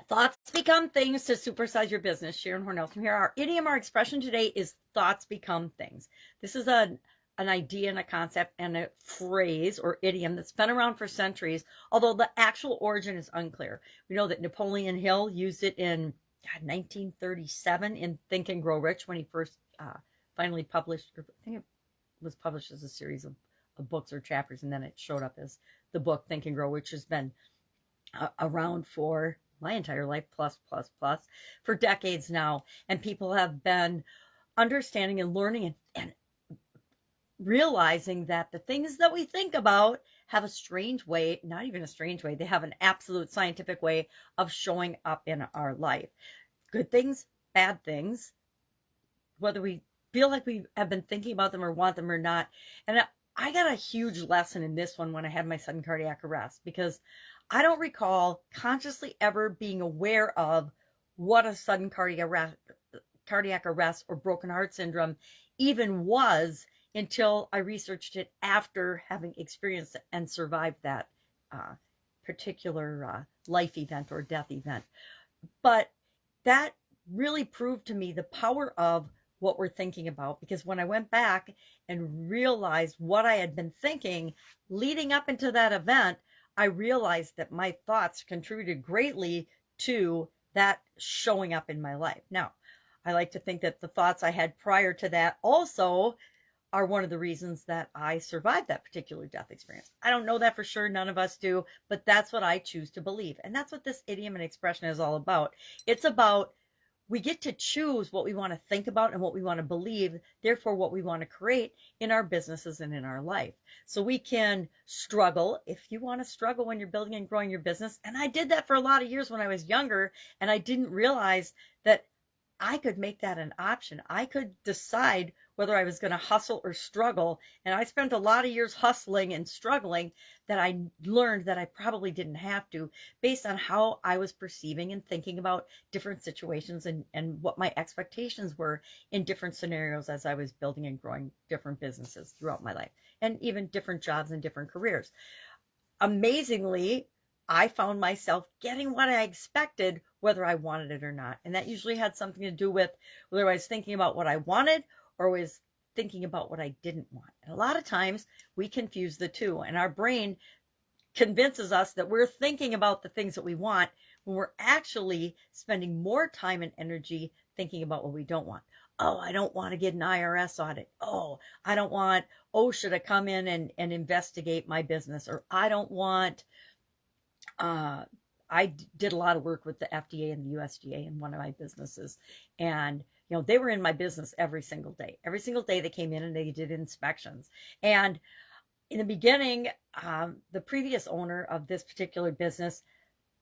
Thoughts become things to supersize your business. Sharon Horne-Ellstrom here. Our idiom, our expression today is thoughts become things. This is an idea and a concept and a phrase or idiom that's been around for centuries, although the actual origin is unclear. We know that Napoleon Hill used it in 1937 in Think and Grow Rich when he first finally published, I think it was published as a series of books or chapters, and then it showed up as the book Think and Grow, which has been around for my entire life, plus, for decades now. And people have been understanding and learning and realizing that the things that we think about have a strange way, not even a strange way, they have an absolute scientific way of showing up in our life. Good things, bad things, whether we feel like we have been thinking about them or want them or not. And I got a huge lesson in this one when I had my sudden cardiac arrest, because I don't recall consciously ever being aware of what a sudden cardiac arrest or broken heart syndrome even was until I researched it after having experienced and survived that particular life event or death event. But that really proved to me the power of what we're thinking about, because when I went back and realized what I had been thinking leading up into that event, I realized that my thoughts contributed greatly to that showing up in my life. Now, I like to think that the thoughts I had prior to that also are one of the reasons that I survived that particular death experience. I don't know that for sure. None of us do, but that's what I choose to believe. And that's what this idiom and expression is all about. It's about we get to choose what we want to think about and what we want to believe, therefore what we want to create in our businesses and in our life. So we can struggle if you want to struggle when you're building and growing your business. And I did that for a lot of years when I was younger, and I didn't realize that I could make that an option. I could decide whether I was going to hustle or struggle. And I spent a lot of years hustling and struggling that I learned that I probably didn't have to, based on how I was perceiving and thinking about different situations and what my expectations were in different scenarios as I was building and growing different businesses throughout my life, and even different jobs and different careers. Amazingly, I found myself getting what I expected, whether I wanted it or not. And that usually had something to do with whether I was thinking about what I wanted or was thinking about what I didn't want. And a lot of times we confuse the two, and our brain convinces us that we're thinking about the things that we want when we're actually spending more time and energy thinking about what we don't want. Oh, I don't want to get an IRS audit. Oh, I don't want OSHA to come in and investigate my business. Or I don't want, I did a lot of work with the FDA and the USDA in one of my businesses. And they were in my business every single day. Every single day they came in and they did inspections. And in the beginning, the previous owner of this particular business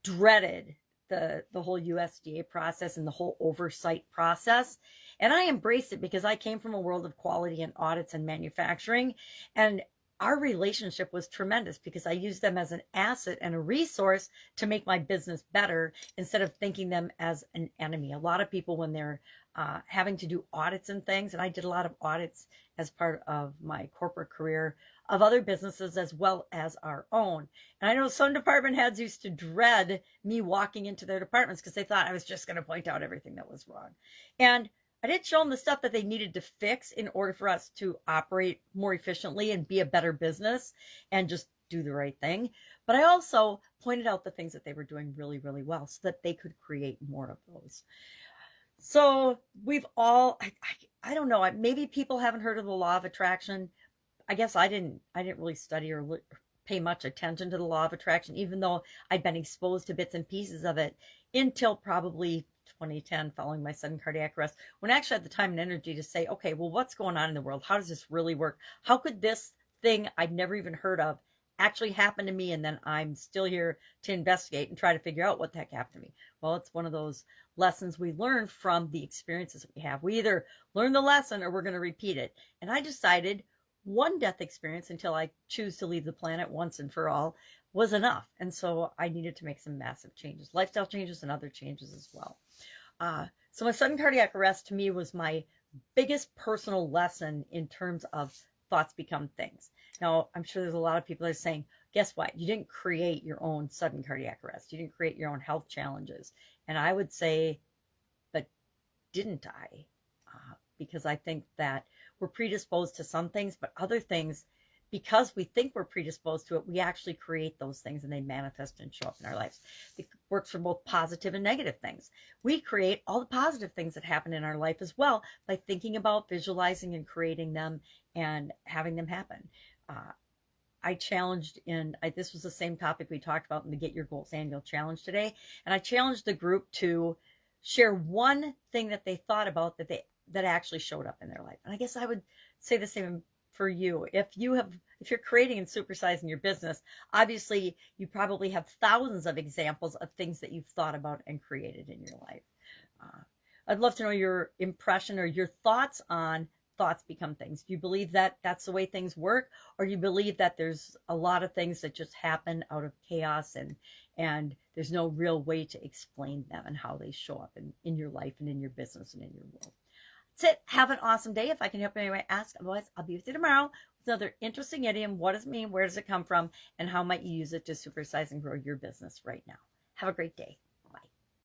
dreaded the whole USDA process and the whole oversight process. And I embraced it because I came from a world of quality and audits and manufacturing. And our relationship was tremendous because I used them as an asset and a resource to make my business better instead of thinking them as an enemy. A lot of people, when they're having to do audits and things, and I did a lot of audits as part of my corporate career of other businesses as well as our own. And I know some department heads used to dread me walking into their departments because they thought I was just going to point out everything that was wrong. And I did show them the stuff that they needed to fix in order for us to operate more efficiently and be a better business and just do the right thing. But I also pointed out the things that they were doing really, really well so that they could create more of those. So we've all, I don't know, maybe people haven't heard of the law of attraction. I guess I didn't really study or pay much attention to the law of attraction, even though I'd been exposed to bits and pieces of it until probably 2010, following my sudden cardiac arrest, when I actually had the time and energy to say, okay, well, what's going on in the world? How does this really work? How could this thing I'd never even heard of actually happen to me? And then I'm still here to investigate and try to figure out what the heck happened to me. Well, it's one of those lessons we learn from the experiences that we have. We either learn the lesson or we're going to repeat it. And I decided one death experience until I choose to leave the planet once and for all was enough. And so I needed to make some massive changes, lifestyle changes and other changes as well. So my sudden cardiac arrest to me was my biggest personal lesson in terms of thoughts become things. Now, I'm sure there's a lot of people that are saying, guess what? You didn't create your own sudden cardiac arrest. You didn't create your own health challenges. And I would say, but didn't I? Because I think that we're predisposed to some things, but other things, because we think we're predisposed to it, we actually create those things and they manifest and show up in our lives. It works for both positive and negative things. We create all the positive things that happen in our life as well by thinking about, visualizing, and creating them and having them happen. I challenged this was the same topic we talked about in the Get Your Goals Annual Challenge today. And I challenged the group to share one thing that they thought about that actually showed up in their life. And I guess I would say the same for you. If you're creating and supersizing your business, obviously you probably have thousands of examples of things that you've thought about and created in your life. I'd love to know your impression or your thoughts on thoughts become things. Do you believe that that's the way things work? Or do you believe that there's a lot of things that just happen out of chaos and there's no real way to explain them and how they show up in your life and in your business and in your world? That's it. Have an awesome day. If I can help anyway, ask. Otherwise, I'll be with you tomorrow with another interesting idiom. What does it mean? Where does it come from? And how might you use it to supersize and grow your business right now? Have a great day.